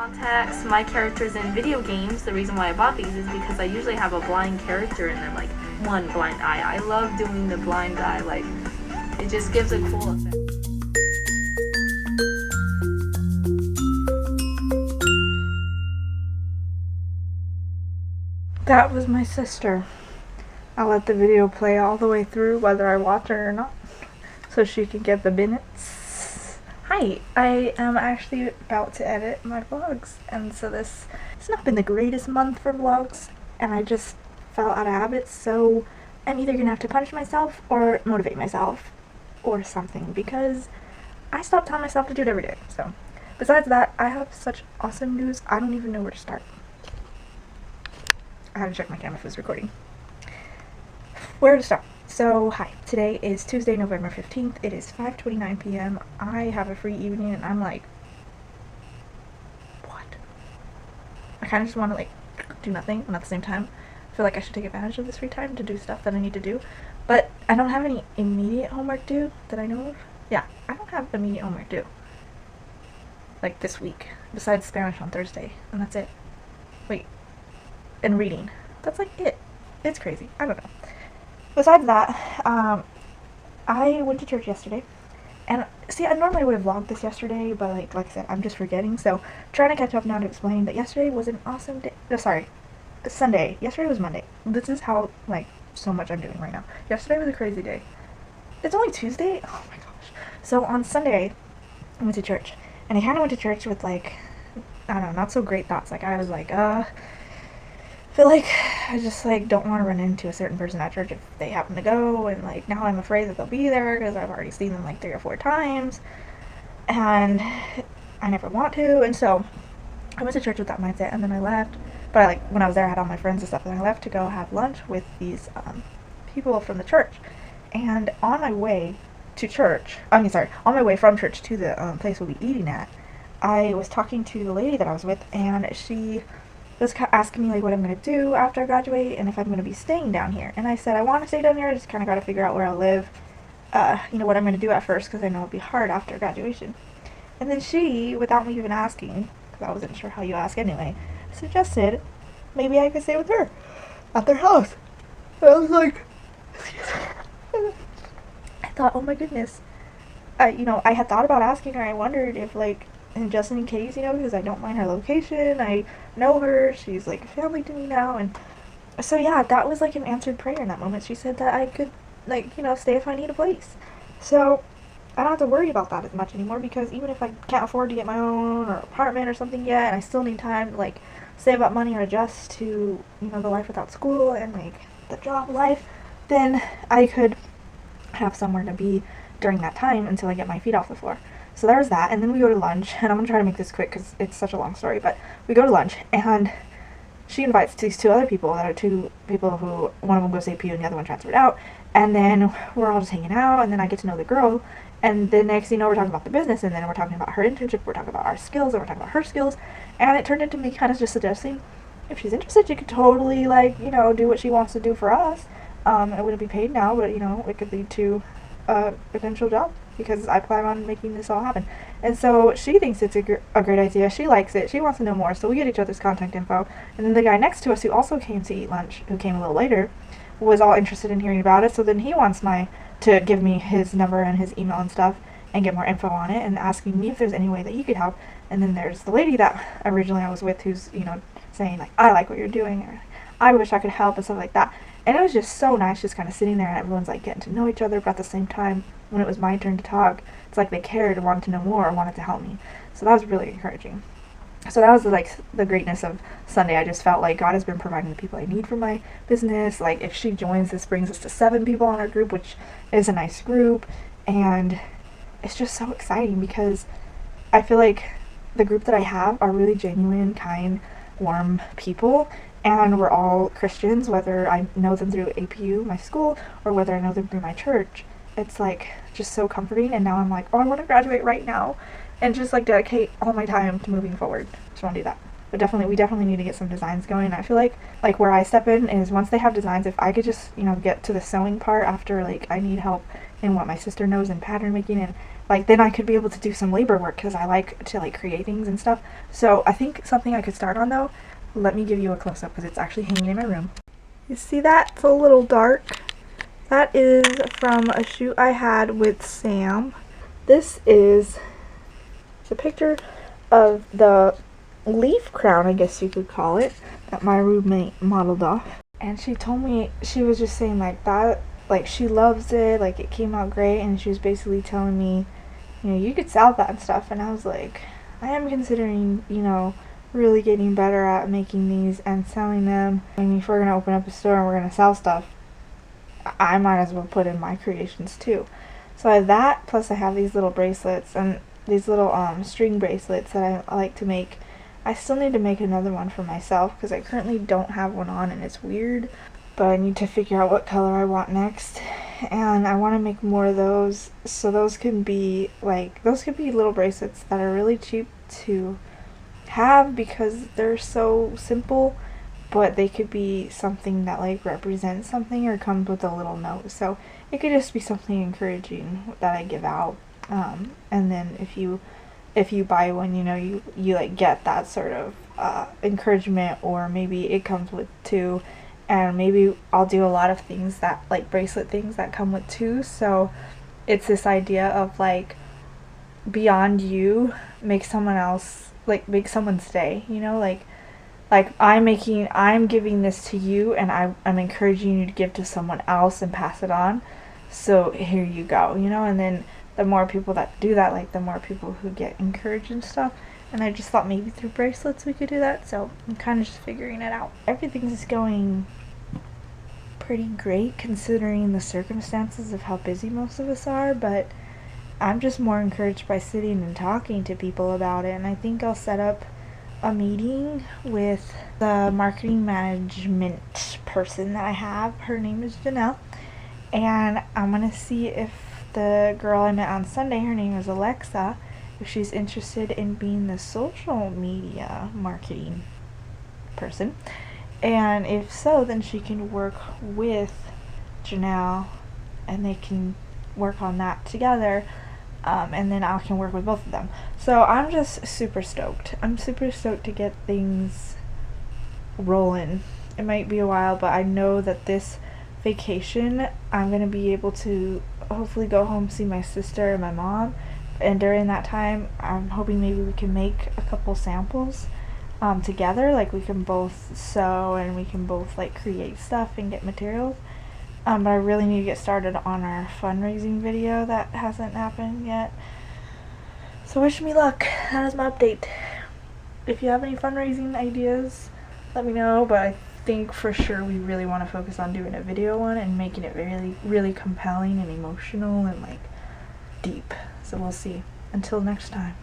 Contacts, my characters in video games, the reason why I bought these is because I usually have a blind character and then like one blind eye. I love doing the blind eye, like it just gives a cool effect. That was my sister. I'll let the video play all the way through whether I watch it or not so she can get the minutes. Hi, I am actually about to edit my vlogs, and so it's not been the greatest month for vlogs, and I just fell out of habit, so I'm either gonna have to punish myself or motivate myself or something, because I stopped telling myself to do it every day. So besides that, I have such awesome news, I don't even know where to start. I had to check my camera if it was recording. Where to start? So, hi. Today is Tuesday, November 15th. It is 5:29 p.m. I have a free evening and I'm like, what? I kind of just want to like do nothing, and at the same time I feel like I should take advantage of this free time to do stuff that I need to do. But I don't have any immediate homework due that I know of. Yeah, I don't have immediate homework due. Like this week. Besides Spanish on Thursday. And that's it. Wait. And reading. That's like it. It's crazy. I don't know. Besides that, I went to church yesterday, and see, I normally would have vlogged this yesterday, but like I said, I'm just forgetting, so trying to catch up now to explain that yesterday was an awesome day. No, sorry, Sunday. Yesterday was Monday. This is how, like, so much I'm doing right now. Yesterday was a crazy day. It's only Tuesday? Oh my gosh. So on Sunday, I went to church, and I kind of went to church with, like, I don't know, not so great thoughts. Like, I was like, feel like I just like don't want to run into a certain person at church if they happen to go, and like now I'm afraid that they'll be there because I've already seen them like 3 or 4 times and I never want to. And so I went to church with that mindset, and then I left, but I, like, when I was there I had all my friends and stuff, and I left to go have lunch with these people from the church. And on my way to church, on my way from church to the place we'll be eating at, I was talking to the lady that I was with, and she was asking me like what I'm going to do after I graduate and if I'm going to be staying down here. And I said I want to stay down here, I just kind of got to figure out where I'll live, what I'm going to do at first, because I know it'll be hard after graduation. And then she, without me even asking, because I wasn't sure how you ask anyway, suggested maybe I could stay with her at their house. And I was like, I thought, oh my goodness. I had thought about asking her. I wondered if, like, and just in case, because I don't mind her location, I know her, she's like family to me now, and so yeah, that was like an answered prayer in that moment. She said that I could, like, stay if I need a place. So I don't have to worry about that as much anymore, because even if I can't afford to get my own or apartment or something yet, and I still need time to like save up money or adjust to, the life without school and like the job life, then I could have somewhere to be during that time until I get my feet off the floor. So there was that, and then we go to lunch, and I'm going to try to make this quick because it's such a long story, but we go to lunch, and she invites these 2 other people that are 2 people who, one of them goes to APU and the other one transferred out, and then we're all just hanging out, and then I get to know the girl, and the next thing you know, we're talking about the business, and then we're talking about her internship, we're talking about our skills, and we're talking about her skills, and it turned into me kind of just suggesting if she's interested, she could totally, like, do what she wants to do for us. It wouldn't be paid now, but, it could lead to a potential job, because I plan on making this all happen. And so she thinks it's a great idea. She likes it. She wants to know more. So we get each other's contact info. And then the guy next to us, who also came to eat lunch, who came a little later, was all interested in hearing about it. So then he wants to give me his number and his email and stuff and get more info on it, and asking me if there's any way that he could help. And then there's the lady that originally I was with, who's, saying like, I like what you're doing, or I wish I could help, and stuff like that. And it was just so nice just kind of sitting there, and everyone's like getting to know each other, but at the same time, when it was my turn to talk, it's like they cared and wanted to know more or wanted to help me. So that was really encouraging. So that was like the greatness of Sunday. I just felt like God has been providing the people I need for my business. Like, if she joins, this brings us to 7 people on our group, which is a nice group. And it's just so exciting because I feel like the group that I have are really genuine, kind, warm people. And we're all Christians, whether I know them through APU, my school, or whether I know them through my church. It's like just so comforting, and now I'm like, oh, I want to graduate right now and just like dedicate all my time to moving forward. Just want to do that. But we definitely need to get some designs going. I feel like where I step in is once they have designs, if I could just, get to the sewing part after, like, I need help in what my sister knows in pattern making, and like then I could be able to do some labor work because I like to like create things and stuff. So I think something I could start on though, let me give you a close-up because it's actually hanging in my room. You see that? It's a little dark. That is from a shoot I had with Sam. This is a picture of the leaf crown, I guess you could call it, that my roommate modeled off. And she told me, she was just saying like that, like she loves it, like it came out great, and she was basically telling me, you know, you could sell that and stuff. And I was like, I am considering, you know, really getting better at making these and selling them. I mean, if we're gonna open up a store and we're gonna sell stuff, I might as well put in my creations too. So I have that, plus I have these little bracelets and these little string bracelets that I like to make. I still need to make another one for myself because I currently don't have one on and it's weird, but I need to figure out what color I want next. And I want to make more of those, so those could be little bracelets that are really cheap to have because they're so simple, but they could be something that like represents something or comes with a little note. So it could just be something encouraging that I give out. And then if you buy one, you know, you like get that sort of encouragement, or maybe it comes with two, and maybe I'll do a lot of things that like bracelet things that come with two. So it's this idea of like beyond you, make someone else, like make someone stay, you know, like I'm giving this to you and I'm encouraging you to give to someone else and pass it on. So here you go, you know, and then the more people that do that, like the more people who get encouraged and stuff. And I just thought maybe through bracelets we could do that. So I'm kind of just figuring it out. Everything's going pretty great considering the circumstances of how busy most of us are, but I'm just more encouraged by sitting and talking to people about it. And I think I'll set up a meeting with the marketing management person that I have. Her name is Janelle, and I'm gonna see if the girl I met on Sunday, her name is Alexa, if she's interested in being the social media marketing person, and if so, then she can work with Janelle and they can work on that together. And then I can work with both of them. So I'm just super stoked. I'm super stoked to get things rolling. It might be a while, but I know that this vacation I'm going to be able to hopefully go home, see my sister and my mom. And during that time, I'm hoping maybe we can make a couple samples together. Like we can both sew and we can both like create stuff and get materials. But I really need to get started on our fundraising video that hasn't happened yet. So wish me luck. That is my update. If you have any fundraising ideas, let me know. But I think for sure we really want to focus on doing a video one and making it really, really compelling and emotional and like deep. So we'll see. Until next time.